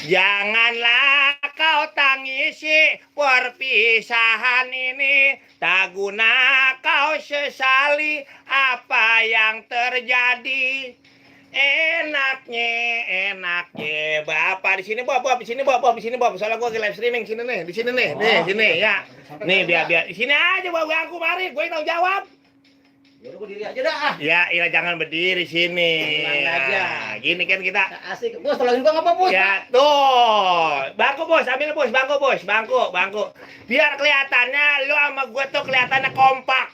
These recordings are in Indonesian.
Janganlah kau tangisi perpisahan ini, tak guna kau sesali apa yang terjadi. Enaknya Bapak di sini, Bob, di sini, Bob, di sini, Bob. Soalnya gua live streaming sini nih, di sini nih, sini ya. Nih biar di sini aja, Bob, aku mari, gue tanggung jawab. Ya udah berdiri aja dah. Ya, iya jangan berdiri sini. Aja. Gini kan kita. Asik. Bos, tolongin gua ngapa, Bos? Ya, tuh. Bangku, Bos, ambil, Bos, bangku. Biar kelihatannya lu sama gua tuh kelihatannya kompak.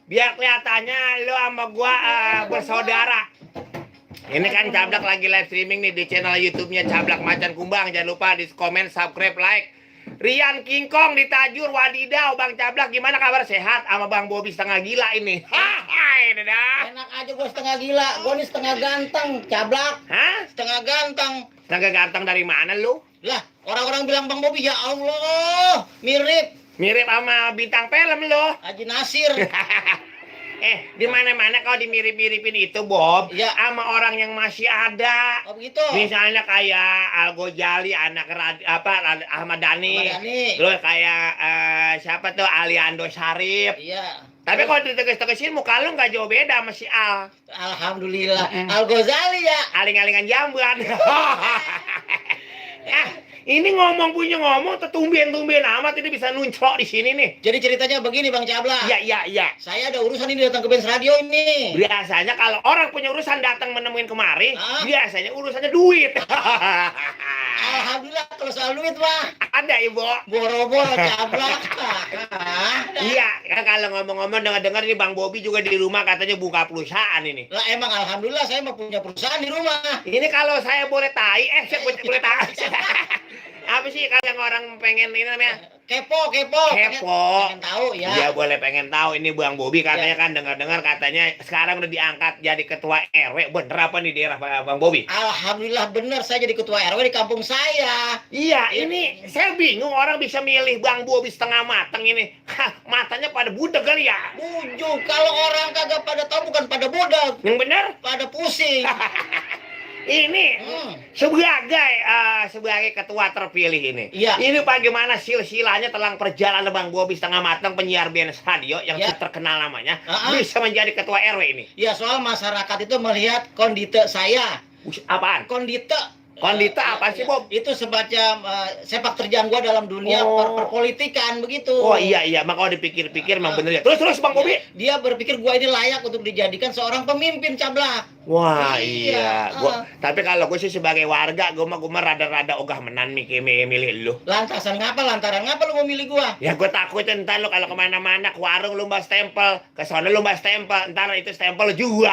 Biar kelihatannya lu sama gua bersaudara. Ini kan Cablak lagi live streaming nih di channel YouTube-nya Cablak Macan Kumbang. Jangan lupa di komen, subscribe, like. Rian King Kong di Tajur, wadidaw. Bang Cablak gimana kabar, sehat? Sama Bang Bobi setengah gila ini. Hai, dadah. Enak aja gua setengah gila. Gua nih setengah ganteng, Cablak. Hah? Setengah ganteng. Setengah ganteng dari mana lu? Lah, orang-orang bilang Bang Bobi, ya Allah, mirip Mirip sama bintang film lu. Haji Nasir. Di mana-mana kalau dimirip-miripin itu, Bob, ya, sama orang yang masih ada. Oh begitu. Misalnya kayak Al Ghazali, anak Ahmad Dhani. Terus kayak siapa tuh, Aliando Syarif. Iya. Tapi kalau diteges-tegesin muka lu nggak jauh beda sama si Al. Alhamdulillah. Al Ghazali ya. Aling-alingan jamban. Ini punya ngomong tumben-tumben amat ini bisa nuncrok di sini nih. Jadi ceritanya begini Bang Cablak. Iya. Saya ada urusan ini datang ke Benz Radio ini. Biasanya kalau orang punya urusan datang menemuin kemari, biasanya urusannya duit. Alhamdulillah kalau soal duit mah ada, Ibu. Boro-boro Cablak. Iya, kan kalau ngomong-ngomong dengar-dengar ini Bang Bobi juga di rumah katanya buka perusahaan ini. Lah emang alhamdulillah saya mah punya perusahaan di rumah. Ini kalau saya boleh saya boleh tahu. Apa sih kalau orang pengen ini namanya? Kepo. Pengen tahu ya. Iya boleh pengen tahu. Ini Bang Bobi katanya kan dengar-dengar katanya sekarang udah diangkat jadi ketua RW. Bener apa nih daerah Bang Bobi? Alhamdulillah bener, saya jadi ketua RW di kampung saya. Iya, ini saya bingung orang bisa milih Bang Bobi setengah mateng ini. Matanya pada budeg kali ya? Bujuk, kalau orang kagak pada tahu bukan pada budeg. Yang bener? Pada pusing. Ini sebagai ketua terpilih ini. Iya. Ini bagaimana silsilanya tentang perjalanan Bang Bobi setengah matang penyiar BNS Radio yang terkenal namanya bisa menjadi ketua RW ini. Ya soal masyarakat itu melihat kondite saya. Apaan? Kondite apa sih, Bob? Itu semacam sepak terjang gua dalam dunia perpolitikan begitu. Oh iya, mak kalau dipikir-pikir memang bener ya. Terus Bang Bobi? Dia berpikir gua ini layak untuk dijadikan seorang pemimpin, Cablak. Wah iya. Tapi kalau gue sih sebagai warga, gue mah rada-rada ogah menan milih lu. Lantaran ngapa lu mau milih gua? Ya gue takut ntar lu kalau kemana-mana ke warung lu mbak stempel, ke sana lu mbak stempel, ntar itu stempel lu jual.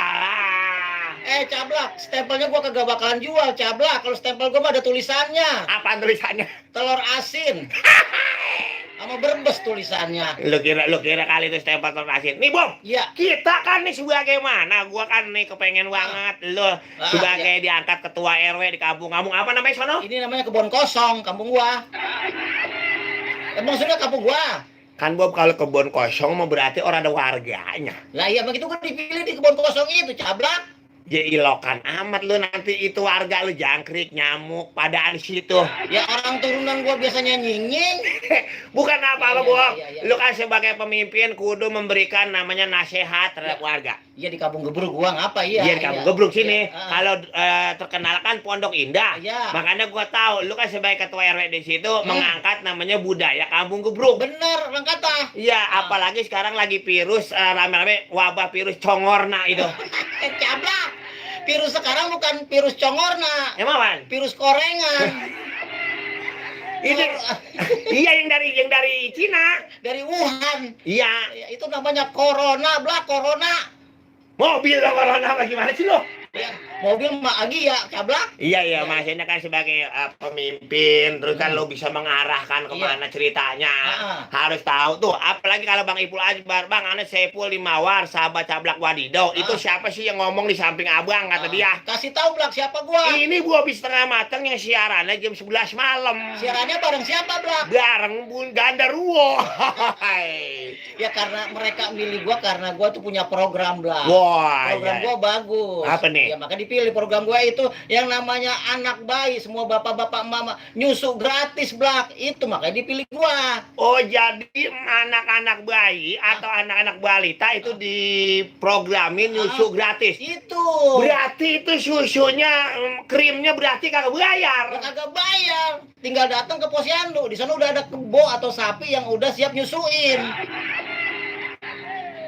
Cablak, stempelnya gua kagak bakalan jual, Cablak. Kalau stempel gua mah ada tulisannya. Apaan tulisannya? Telur asin. Sama berbes tulisannya. Lu kira kali itu stempel telur asin. Nih, Bom. Iya. Kita kan nih sebagai mana? Gua kan nih kepengen banget lu sebagai diangkat ketua RW di kampung apa namanya sono? Ini namanya kebun kosong, kampung gua. Emang sudah kampung gua. Kan Bob kalau kebun kosong mau berarti orang ada warganya. Lah iya begitu gua dipilih di kebun kosong itu, Cablak. Ya ilokan amat lu, nanti itu warga lu jangkrik, nyamuk, padaan di situ. Ya orang turunan gua biasanya nying-nying. Bukan apa-apa, Bob. Iya. Lu kan sebagai pemimpin kudu memberikan namanya nasihat terhadap warga. Iya di Kampung Gebruk gua ngapa ya? Iya di Kampung Gebruk sini. Kalau terkenal kan Pondok Indah. Iya. Makanya gua tahu lu kan sebagai ketua RW di situ mengangkat namanya budaya Kampung Gebruk. Bener, orang kata. Iya, apalagi sekarang lagi virus rame-rame wabah virus congorna itu. Cablak. Virus sekarang bukan virus congorna. Emang apaan? Virus korengan. Ini iya yang dari Cina, dari Wuhan. Iya. Itu namanya corona, corona. Mobil lah corona apa gimana sih lo? Ya, mobil mah Agi ya, Cablak. Iya, maksudnya kan sebagai pemimpin, terus kan lo bisa mengarahkan kemana ceritanya. Harus tahu tuh, apalagi kalau Bang Ipul Akbar, Bang Ane Saiful Limawar, sahabat Cablak Wadidaw, itu siapa sih yang ngomong di samping abang, kata dia. Kasih tahu Blak, siapa gua? Ini gua habis setengah mateng yang siarannya jam 11 malam. Siarannya bareng siapa, Blak? Bareng Bun Gandarwo. Ya karena mereka milih gua karena gua tuh punya program, Blak. Wah, Program iya. gua bagus. Apa nih? Ya maka dipilih program gua itu yang namanya anak bayi, semua bapak-bapak mama nyusu gratis, Blak. Itu makanya dipilih gua. Oh, jadi anak-anak bayi atau anak-anak balita itu diprogramin nyusu gratis. Itu. Berarti itu susunya, krimnya berarti kagak bayar. Kagak bayar. Tinggal datang ke posyandu. Di sana udah ada kebo atau sapi yang udah siap nyusuin.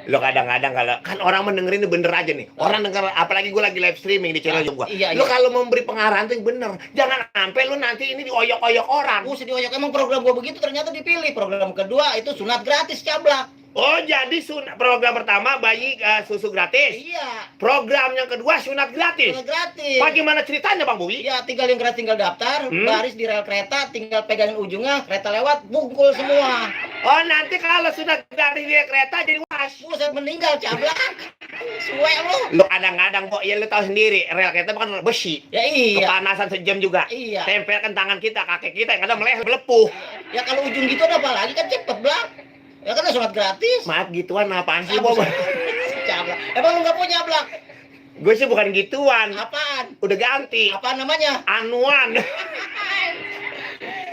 Lo kadang-kadang kalau kan orang mendengerin ini bener aja nih. Orang denger, apalagi gue lagi live streaming di channel gua. Iya, Lo iya. kalau memberi pengarahan tuh yang bener. Jangan sampai lo nanti ini dioyok-oyok orang. Buset dioyok, emang program gua begitu ternyata dipilih. Program kedua itu sunat gratis, Cablak. Oh, jadi program pertama bayi susu gratis. Iya, Program yang kedua sunat gratis. sunat gratis. Bagaimana ceritanya Bang Bobi? Ya, tinggal yang gratis tinggal daftar, Hmm? baris di rel kereta, tinggal pegangin ujungnya, kereta lewat, bungkul semua. Oh, nanti kalau sudah dari dia kereta jadi was. Buset meninggal, Cablak. Suwe lu. Lo kadang-kadang kok ya lo tahu sendiri rel kereta bukan besi. Ya iya. Kepanasan sejam juga. Iya. Tempelkan tangan kita, kaki kita yang kadang meleleh melepuh. Ya kalau ujung gitu ada apa lagi kan cepet, Blak. Ya kan sunat gratis. Maaf gituan apaan sih, Apa Bob? sih? Cablak. Emang lu nggak punya, Blak? Gue sih bukan gituan. Apaan? Udah ganti. Apa namanya? Anuan.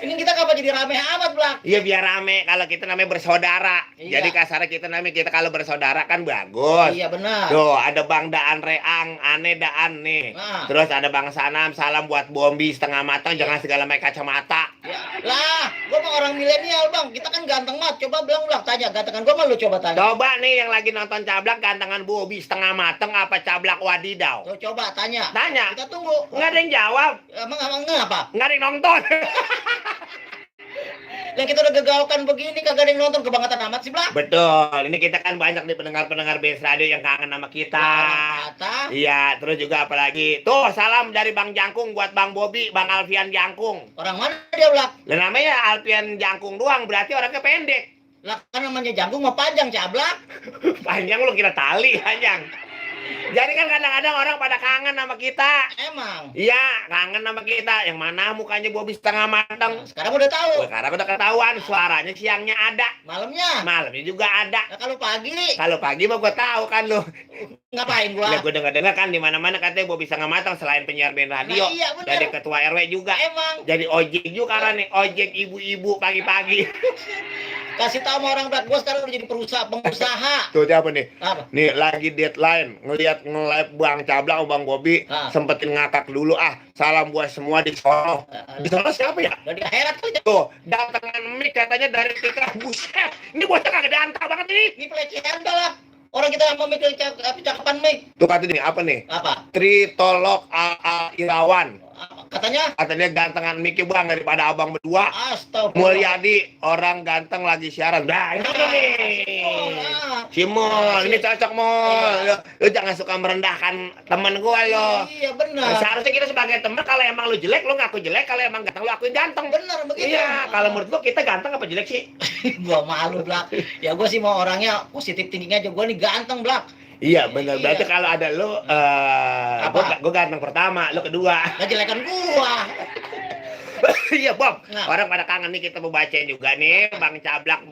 Ini kita kapan jadi rame amat, Blak? Iya biar rame kalau kita namanya bersaudara. Iya. Jadi kasarnya kita kalau bersaudara kan bagus. Iya benar. Tuh ada Bang Daan Reang, Ane Daan nih. Nah. Terus ada Bang Sanam, salam buat Bombi setengah matang, jangan segala macam kacamata. Ya. Lah, gua mah orang milenial, Bang. Kita kan ganteng banget. Coba bilang, Blak, tanya gantengan gua mah lu coba tanya. Coba nih yang lagi nonton Cablak gantengan Bobi setengah matang apa Cablak wadidaw? Tuh, coba tanya. Tanya. Kita tunggu. Nggak ada yang jawab, Emang ngapa? nggak ada yang nonton. Yang kita udah gegalkan begini kagak ada yang nonton, kebangetan amat sih, Blak. Betul, ini kita kan banyak nih pendengar-pendengar BS Radio yang kangen sama kita. Kata. Iya, terus juga apalagi. Tuh, salam dari Bang Jangkung buat Bang Bobi, Bang Alfian Jangkung. Orang mana dia, Blak? Lah namanya Alfian Jangkung doang, berarti orangnya pendek. Lah kan namanya jangkung mah panjang, Cablak. Panjang lu kira tali, panjang. Jadi kan kadang-kadang orang pada kangen sama kita. Emang. Iya, kangen sama kita. Yang mana mukanya Bobi setengah matang. Sekarang udah tahu. Wah, sekarang udah ketahuan, suaranya siangnya ada, Malamnya. malamnya juga ada. Nah, kalau pagi Kalau pagi mah gue tahu kan lo. ngapain gua? Ya gue dengar kan di mana-mana katanya Bobi setengah matang selain penyiar band radio, Nah, iya, bener. jadi ketua RW juga. Emang. Jadi ojek juga kan nih, ojek ibu-ibu pagi-pagi. Kasih tahu sama orang, Blak, gua sekarang udah jadi pengusaha. Tuh siapa nih? Apa? Nih lagi deadline, ngelihat nge-live Bang Cablak sama Bang Bobi, Ah. sempetin ngakak dulu ah. Salam buat semua di sono. Di sono siapa ya? Udah di akhirat kali ya. Tuh, datangan mic katanya dari kita. Buset, ini bocah kagak diantar banget ini. Ini pelecehan Blak. Orang kita yang mau mikir cakapan mic. Tuh kata nih, apa nih? Apa? Tritolog AA Irawan. Katanya Katanya gantengan Miki Bang daripada abang berdua. astagfirullah. Mulyadi, orang ganteng lagi siaran. Nah, ini nih. Si Mol, ini cocok Mol. Lu jangan suka merendahkan temen gua lo. Iya benar. Seharusnya kita sebagai temen, kalau emang lu jelek, lu ngaku jelek. Kalau emang ganteng, lu akuin ganteng. Benar begitu. Iya, kalau menurut gua kita ganteng apa jelek sih? Gua malu, Blak. Ya gua sih mau orangnya positif tingginya aja. Gua nih ganteng, Blak. Iya, benar. Iya. Berarti kalau ada lu, gua ganteng pertama, lu kedua. Gak jelekan gua. Iya Bob, Nah. orang pada kangen nih kita mau bacain juga nih Bang Cablak,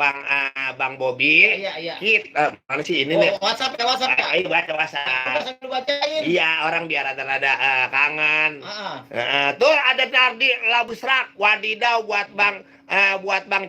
Bang Bobi. Iya. Kita mana sih ini nih? WhatsApp ya, WhatsApp ya. Ayo baca WhatsApp. Masa lu bacain? Iya, orang biar rada-rada kangen. Heeh. Tuh ada Nardi Labusrak, wadidaw buat Bang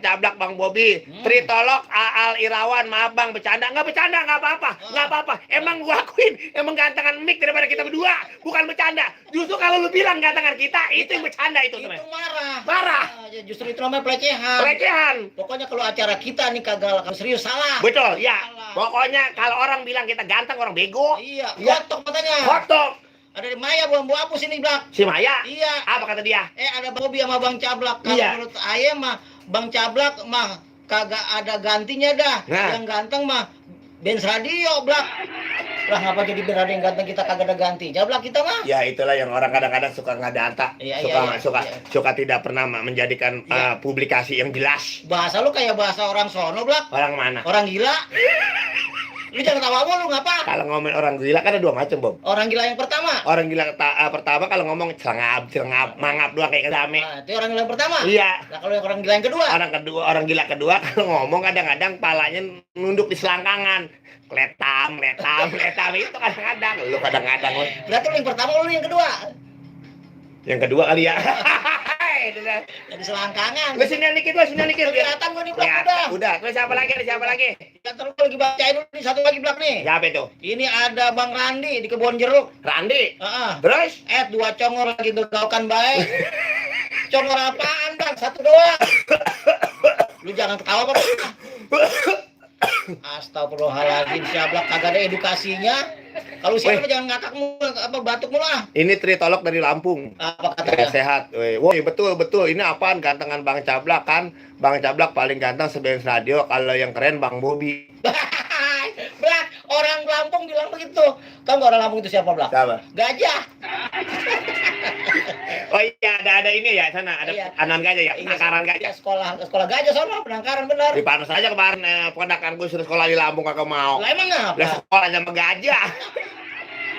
Cablak, Bang Bobi. Tritolog Aal Irawan, maaf Bang bercanda nggak apa-apa, nggak apa-apa. Emang gua akuin, emang gantengan mic daripada kita berdua, bukan bercanda. Justru kalau lu bilang gantengan kita, itu yang bercanda itu Itu teman. marah. Marah. Ya, justru itu namanya pelecehan. Pelecehan. Pokoknya kalau acara kita nih kagak serius salah. Betul, ya. Salah. Pokoknya kalau orang bilang kita ganteng, orang bego. Iya, Iya. kotok katanya. Kotok. Ada di Maya bambu apus ini, Blak. Si Maya. Iya. Apa kata dia? Ada Bobi sama Bang Cablak. Kalau Iya. menurut Aye mah Bang Cablak mah kagak ada gantinya dah. Nah. Yang ganteng mah Benz Radio, Blak. Lah ngapa jadi band radio yang ganteng kita kagak ada gantinya, Blak, kita mah? Ya itulah yang orang kadang-kadang suka ngada-anta, Iya, suka tidak pernah menjadikan Iya. publikasi yang jelas. Bahasa lu kayak bahasa orang sono, Blak. Orang mana? Orang gila. Lu jangan tawa mulu ngapa? Kalau ngomongin orang gila kan ada dua macam, Bob. Orang gila yang pertama. Orang gila pertama kalau ngomong celengap, mangap doang kayak kedame. Nah, itu orang gila yang pertama. Iya. Nah, kalau yang orang gila yang kedua. Orang gila kedua kalau ngomong kadang-kadang palanya nunduk di selangkangan. Kletam itu kadang-kadang. Lu kadang-kadang. Berarti lu yang pertama, lu yang kedua. Yang kedua kali ya. Jadi selangkangan. Lu sini dikit. Kelihatan gua nih Blak Udah. Terus siapa lagi? Ya, terus gua lagi bacain dulu nih satu lagi Blak nih. Siapa itu? Ini ada Bang Randi di Kebon Jeruk. Randi. Heeh. Terus? Dua congor lagi bergaulkan baik. Congor apaan Bang? Satu doang. Lu jangan ketawa Bang. Astagfirullahaladzim, si Ablak kagak ada edukasinya. Kalau siapa jangan ngakak mulu, apa batuk mulu ah. Ini Tritolog dari Lampung. Apa katanya? Sehat. Woi, betul. Ini apaan gantengan Bang Cablak kan? Bang Cablak paling ganteng sebagai radio. Kalau yang keren Bang Bobi. Blak, orang Lampung bilang begitu. Tahu nggak orang Lampung itu siapa Blak? Siapa? Gajah. Oh iya, ada ini ya sana, ada Iya. anan gajah ya, penangkaran Iya, gajah. sekolah gajah sono, penangkaran bener. Di Panas aja kemarin ponakan gue suruh sekolah di Lampung kagak mau. Lah emang Lah ngapa? sekolah sama gajah.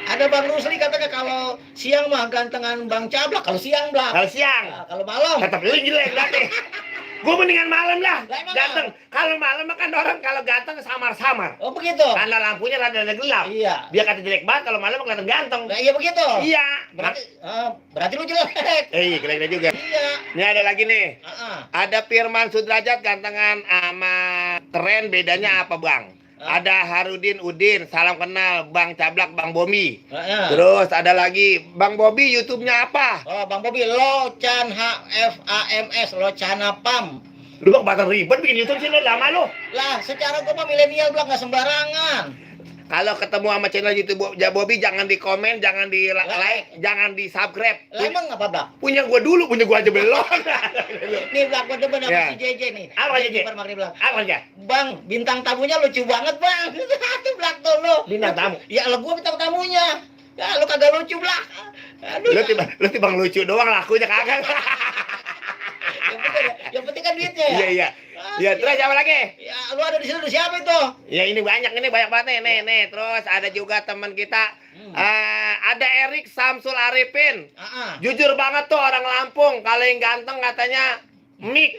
Ada Bang Rusli katanya kalau siang mah gantengan Bang Cablak, kalau siang Blak. Kalau siang, Nah, kalau malam tetap lu jelek berarti. Gue mendingan malam lah. Lah, emang Ganteng. Kalau malam mah kan orang kalau ganteng samar-samar. oh begitu. Karena lampunya rada gelap. Iya. Dia kata jelek banget kalau malam kelihatan ganteng. Nah, iya begitu. Iya. Berarti lu jelek. Kira-kira juga. Iya. Ini ada lagi nih. Heeh. Ada Firman Sudrajat gantengan sama keren, bedanya apa Bang? Ada Harudin Udin, salam kenal Bang Cablak, Bang Bomi. Heeh. Terus ada lagi Bang Bobi, YouTube-nya apa? Oh, Bang Bobi Locan HFAMS Locana Pam. Lu Bang bakal ribet bikin YouTube sih lu, lama lu. Lah, secara gua mah milenial Blak nggak sembarangan. Kalau ketemu sama channel YouTube Bobi jangan di komen, jangan di like, jangan di subscribe. Lah emang apa Blak? Punya gua dulu, punya gua aja belum. Nih Blak, gua demen sama Ya. si JJ nih. Apa JJ? Maghrib Blak. Apa aja? Bang, bintang tamunya lucu banget Bang. Tuh Blak tuh lu. Bintang tamu? Ya, lo gua bintang tamunya. Ya, lu kagak lucu Blak. Aduh. Lu timbang lucu doang, lakunya kagak. Yang penting kan duitnya ya. Iya. Ya, terus siapa lagi? Ya, lu ada di sini ada siapa itu? Ya ini banyak banget nih. Terus ada juga teman kita ada Erik Samsul Arifin. Jujur banget tuh orang Lampung, kalau yang ganteng katanya Mik.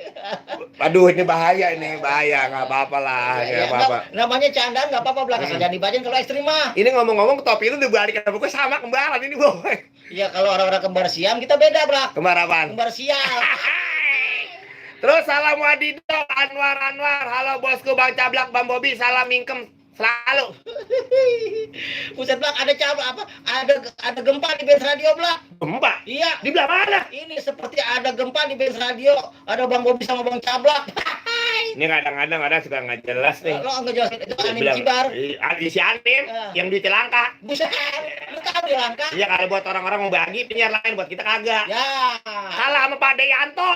Aduh ini bahaya, nggak apa-apa lah, nggak apa-apa. Namanya candaan nggak apa-apa belakang jangan dibacain kalau ekstrim mah. Ini ngomong-ngomong topi itu dibalik sama gue sama kembaran ini boy. Iya kalau orang-orang kembar siam kita beda Blak. Kembar apaan? Kembar sial. Terus salam wadidaw Anwar, halo bosku Bang Cablak, Bang Bobi, salam mingkem selalu. Buset Blak, ada apa? Ada gempa di Benz Radio Blak. Gempa? Iya. Di belah mana? Ini seperti ada gempa di Benz Radio. Ada Bang Bobi sama Bang Cablak. Ini kadang-kadang ada suka nggak jelas nih. Lo nggak jelasin itu Anim Bilang, Cibar. Si Anim yang duitnya langka. Buset, lu tahu dia langka? Iya kalau buat orang-orang mau bagi penyiar lain, buat kita kagak. Ya. Kalah sama Pak Deyanto.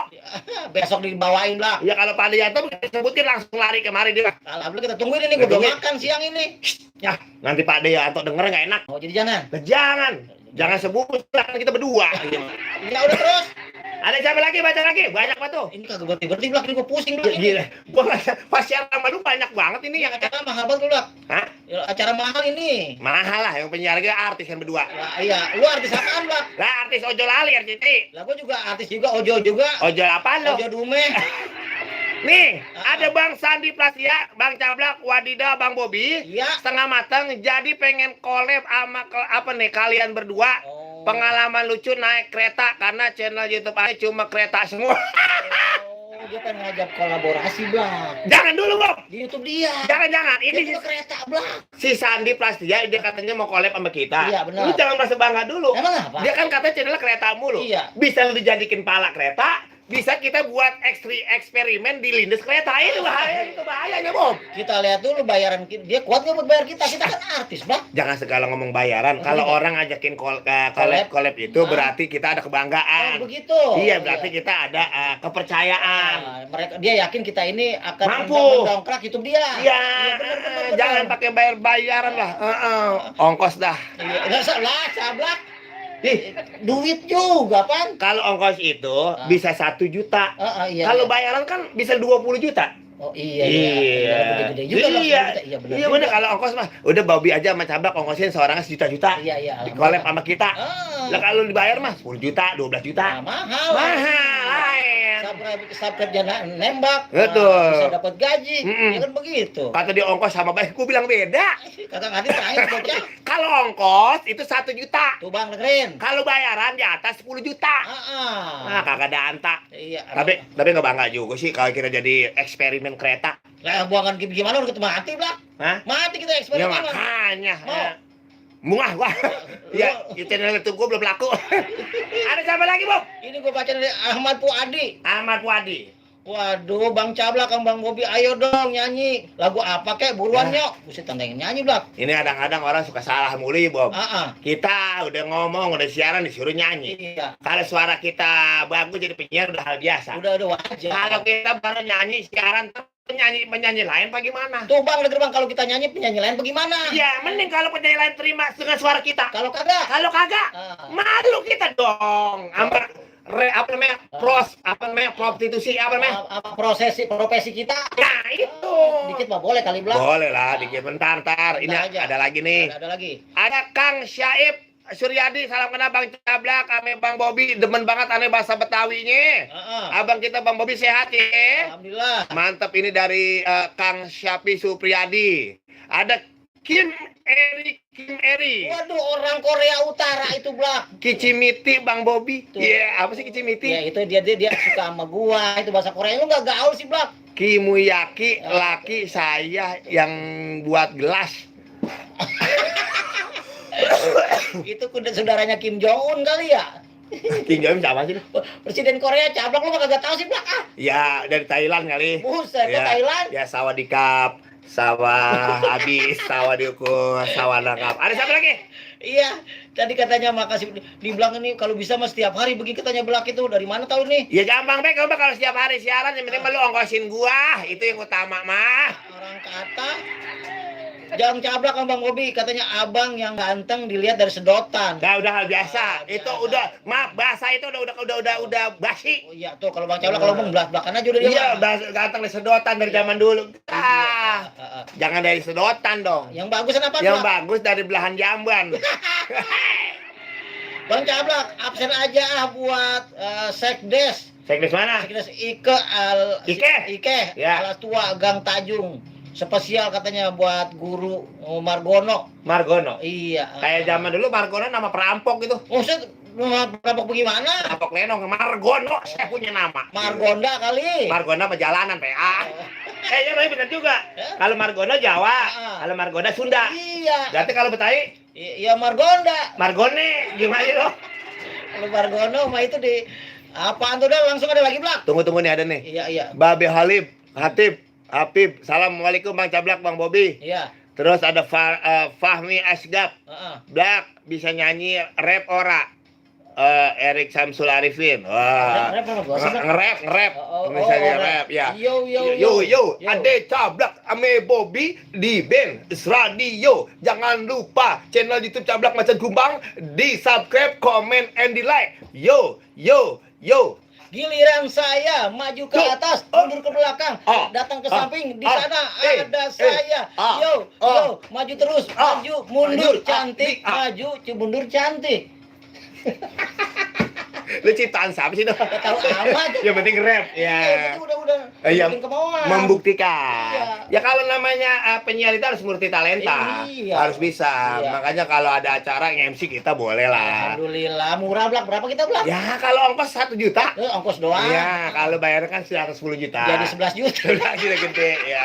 Besok dibawain Blak. Ya kalau Pak Deyanto sebutin langsung lari kemari dia. Alhamdulillah kita tungguin ini, gue belum makan siang ini. Ya nanti Pak Deyanto denger nggak enak. Oh jadi jangan. Jangan sebut lah kita berdua. Ya udah terus. Ada siapa lagi? Baca lagi. Banyak apa tuh? Ini kagak berhenti Blak, ini gue pusing Blak. Gila. Gua pas siaran sama lu banyak banget ini yang Acara mahal banget Blak. Hah? Ya, acara mahal ini. Mahal lah yang penyiar artis kan berdua. Ya, iya, lu artis apaan Blak? Lah artis Ojo Lali RCTI. Lah gue juga artis juga, Ojo juga. Ojo apa lo? Ojo Dume. Nih, ada Bang Sandi Plasya, Bang Cablak, Wadida, Bang Bobi. Iya. Setengah matang jadi pengen collab sama kalian berdua. Oh. Pengalaman lucu naik kereta karena channel YouTube aja cuma kereta semua. Oh, dia pengen ngajak kolaborasi Blak. Jangan dulu, Bob. Di YouTube dia. Jangan. Dia Ini juga kereta Blak. si Sandi Plasya dia katanya mau collab sama kita. Iya, benar. Lu jangan merasa bangga dulu. Emang apa? Dia kan katanya channelnya kereta mulu. Iya. Bisa lu dijadikin pala kereta, bisa kita buat eksperimen di lindes kereta. Itu bahayanya, Bob. Kita lihat dulu bayaran dia kuat nggak buat bayar kita? Kita kan artis Blak. Jangan segala ngomong bayaran. Kalau orang ngajakin collab itu berarti kita ada kebanggaan. Oh, begitu. Iya, berarti kita ada kepercayaan. Nah, mereka dia yakin kita ini akan Mampu. mendongkrak YouTube dia. Iya, benar. jangan pakai bayaran lah. Ongkos dah. Iya, enggak salah, Cablak. Duit juga, Pan. Kalau ongkos itu bisa 1 juta. Iya. Kalau bayaran kan bisa 20 juta. Oh iya Iya. gede-gede juga Bang, Iya. 10 juta. Iya benar. Iya bener, kalau ongkos mah udah Bobby aja sama Cablak ongkosin seorangnya sejuta-juta. Iya iya. Dikolek sama kita. Ah. Lah kalau dibayar mah 10 juta, 12 juta. Nah, mahal. Mahal lain. Subscribe jangan nembak. Betul. Nah, bisa dapat gaji. Mm-mm. Ya kan begitu. Kata dia ongkos sama baik, gue bilang beda. Kata Adit terakhir bocah. Kalau ongkos itu 1 juta. Tuh Bang dengerin. Kalau bayaran di atas 10 juta. Nah, kagak ada anta. Iya. Tapi nggak bangga juga sih kalau kita jadi eksperimen kereta. Lah buangan gimana udah ketemu mati, Blak. Hah? Mati kita Ya eksperimen. makanya. Mau? Mungah gua. Ya, channel itu gua belum laku. Ada siapa lagi, Bob? Ini gua baca dari Ahmad Puadi. Ahmad Wadi. Waduh, Bang Cablak sama Bang Bobi, ayo dong nyanyi. Lagu apa kek? Buruan Ya. nyok. Buset tandangin nyanyi, Blak. Ini kadang-kadang orang suka salah mulu, Bob. Ah, Kita udah ngomong, udah siaran disuruh nyanyi. iya. Kalau suara kita bagus jadi penyiar udah hal biasa. Udah wajar. Kalau kita baru nyanyi siaran penyanyi lain bagaimana? Tuh Bang, denger Bang, kalau kita nyanyi penyanyi lain bagaimana? Ya, mending kalau penyanyi lain terima dengan suara kita. Kalau kagak? Kalau kagak, Ah. malu kita dong. Apa namanya? Prostitusi apa namanya? Apa profesi kita? Nah, itu. Dikit mah boleh kali, Blak. Boleh lah, dikit bentar. Ini Bentar aja. ada lagi nih. Ada lagi. Ada Kang Syaib Suryadi, salam kenal Bang Cablak, ame Bang Bobi, demen banget aneh bahasa Betawinya. Abang kita Bang Bobi sehat ya. Alhamdulillah. Mantap, ini dari Kang Syafi Supriyadi. Ada Kim Eri. Waduh, orang Korea Utara itu, Blak. Kicimiti Bang Bobi. Tuh. Iya, apa sih Kicimiti? Ya itu dia suka sama gua. Itu bahasa Korea lu enggak gaul sih, Blak. Kimuyaki, laki saya yang buat gelas. Itu kuda saudaranya Kim Jong Un kali ya. Kim Jong Un siapa sih? Presiden Korea Cablak lu mah kagak tahu sih, Blak. Ah, Ya, dari Thailand kali. buset, Ya, kok Thailand. Ya, sawah dikap, sawah habis, sawah diukur, sawah lengkap. Ada siapa lagi? Iya, tadi katanya makasih dibilang ini kalau bisa mas setiap hari begitu katanya Blak itu dari mana tahu nih? Ya gampang baik kalau setiap hari siaran yang penting mah lu ongkosin gua, itu yang utama mah. Orang kata Jang Cablak sama Bang Bobi katanya abang yang ganteng dilihat dari sedotan. Nah, udah hal biasa. Itu biasa. udah, maaf bahasa itu udah basi. Oh iya tuh kalau Bang Cablak kalau ngomong belak-belakan aja udah dia. Iya, mah. udah ganteng dari sedotan dari zaman dulu. Ah, Jangan dari sedotan dong. Yang bagusan apa? Yang Blak? bagus dari belahan jamban. Bang Cablak absen aja buat sekdes. Sekdes mana? Sekdes Ike. Ya. Kelas tua Gang Tajung. Spesial katanya buat guru Margono. Margono. Iya. Kayak zaman dulu Margono nama perampok gitu. Maksud perampok bagaimana? Perampok lenong. Margono saya punya nama. Margonda kali. Margono perjalanan PA. Ya tapi benar juga. Eh? Kalau Margono Jawa, Ah. kalau Margono Sunda. Iya. Berarti kalau Betawi Iya Margonda. Margone gimana lo? Kalau Margono mah itu di apaan tuh dah langsung ada lagi Blak. Tunggu nih ada nih. Iya. Babe Habib. Assalamualaikum Bang Cablak, Bang Bobi. Iya. Terus ada Fahmi Asgab. Heeh. Blak bisa nyanyi rap ora? Erik Samsul Arifin. Wah. Rap apa gua sih, Blak? Ngerap. Oh, Misalnya rap. rap ya. Yo. Ade Cablak ame Bobi di band radio. Jangan lupa channel YouTube Cablak Macan Kumbang, di subscribe, comment, and di like. Yo. Giliran saya maju ke Yo. atas, mundur ke belakang, datang ke samping, di sana ada saya. Yo, maju terus, maju, mundur, cantik, maju, mundur, cantik. Lu ciptaan siapa sih dong? Gak tahu amat. Yang penting rap. Ya. Udah. Iya, Bikin kemauan. membuktikan. Iya. Ya kalau namanya penyiar itu harus multi talenta. Iya. Harus bisa. Iya. Makanya kalau ada acara MC kita boleh lah. Alhamdulillah, murah Blak. Berapa kita Blak? Ya kalau ongkos 1 juta. Ongkos doang. Iya, kalau bayar kan 110 juta. Jadi 11 juta. Udah gede ya.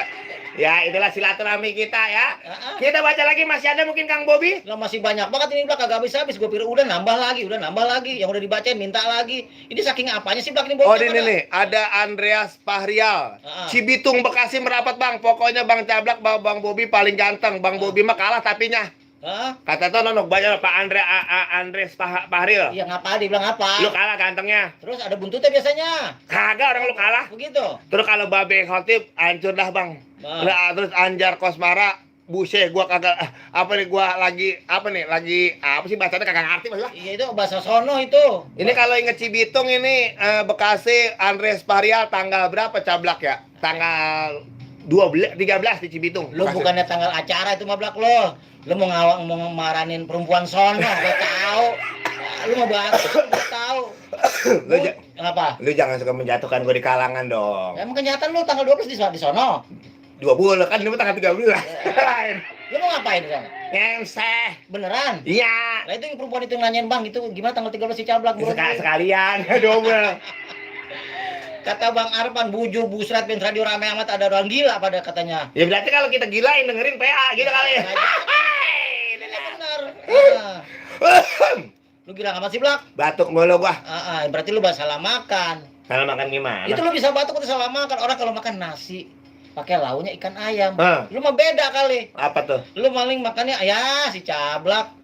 Ya, itulah silaturahmi kita ya. Kita baca lagi, masih ada mungkin Kang Bobi? Lah masih banyak banget ini Blak, kagak habis-habis. Gue pikir udah nambah lagi. Yang udah dibacain minta lagi. Ini saking apanya sih Blak ini Oh, bocah ini pada? nih, ada Andreas Pahrial. Ah. Cibitung Bekasi merapat, Bang. Pokoknya Bang Cablak, Bang Bobi paling ganteng. Bang Bobi mah kalah tapinya. Hah? Kata tuh nonok banyak Pak Andreas Pahrial. Iya ngapa? Dibilang apa? Lu kalah gantengnya. Terus ada buntutnya biasanya. Kagak orang lu kalah. Begitu. Terus kalau Babe Khotib hancur dah, Bang. Nah. Terus Anjar Kosmara Buset, gua kagak apa nih gua lagi apa sih bacanya kagak ngerti Mas. Iya itu bahasa sono itu. Ini kalau inget Cibitung ini Bekasi Andres Parial tanggal berapa cablak ya? Tanggal 13 di Cibitung. Lu Bekasi. bukannya tanggal acara itu mablak lo. Lu mau maranin perempuan sono, gua tahu. Lu mau bahas, gua tahu. Lu Apa? Lu jangan suka menjatuhkan gua di kalangan dong. Emang kenyataan lu tanggal 12 di sono. 20 kan ini tanggal 13. Lu mau ngapain di sana? Ngemseh. Beneran? Iya. Nah itu yang perempuan itu nanyain bang, itu gimana tanggal 13 si cablak bro? Sekalian double. Kata Bang Arfan, buju busrat bin radio rame amat ada orang gila pada katanya. Ya berarti kalau kita gila yang dengerin PA gitu kali. Ini benar. Ah. Lu gila amat sih Blak? Batuk mulu gua. Berarti lu salah makan. Salah makan gimana? Itu lu bisa batuk atau salah makan. Orang kalau makan nasi pakai launya ikan ayam. Hah. Lu mah beda kali. Apa tuh? Lu maling makannya ya si cablak.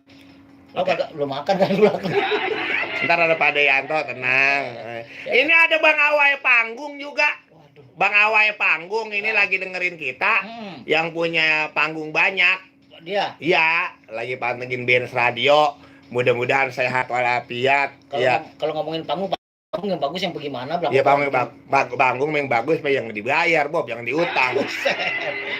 Lu kagak lu makan kan lu. Ntar ada Pak Deyanto, tenang. Ini ada Bang Awai Panggung juga. Bang Awai Panggung ini lagi dengerin kita. Yang punya panggung banyak. Dia? Iya, lagi pantengin Benz Radio. Mudah-mudahan sehat walafiat. Iya. Kalau ngomongin panggung yang bagus yang bagaimana? Iya, panggung yang bagus yang dibayar, Bob, yang diutang.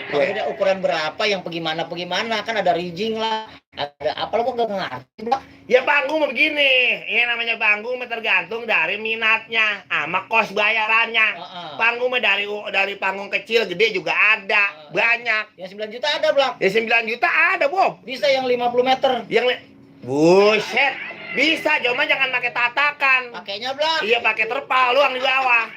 Makanya ukuran berapa yang bagaimana kan ada rigging lah. Ada apa lo kok gak ngerti, Bang? Ya panggung mah begini, ini namanya panggung tergantung dari minatnya sama kos bayarannya. Panggung mah dari panggung kecil gede juga ada, banyak. Yang 9 juta ada, Blak. Ya 9 juta ada, Bob. Bisa yang 50 meter. Buset. Bisa, cuma jangan pakai tatakan. Pakainya, Blak. Iya, pakai terpal luang di bawah.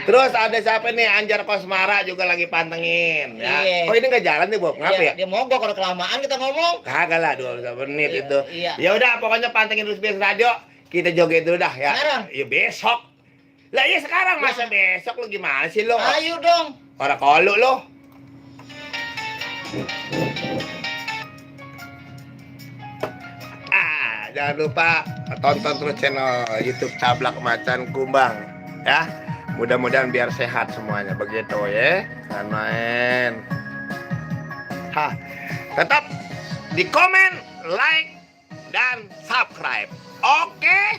Terus ada siapa nih, Anjar Kosmara juga lagi pantengin ya. Iya. Oh ini nggak jalan nih Bob, ngapa ya? Dia mogok kalau kelamaan kita ngomong. Kagak lah 20 menit Iya, itu. iya. Ya udah pokoknya pantengin terus Benz Radio. Kita joget dulu dah ya. Sekarang? Ya besok. Lah iya sekarang masa besok lu gimana sih lu? Ayo dong. Orang kolu lu. Jangan lupa tonton terus channel YouTube Cablak Macan Kumbang ya. Mudah-mudahan biar sehat semuanya begitu ya. Kanaen. Tetap di komen, like dan subscribe. Oke?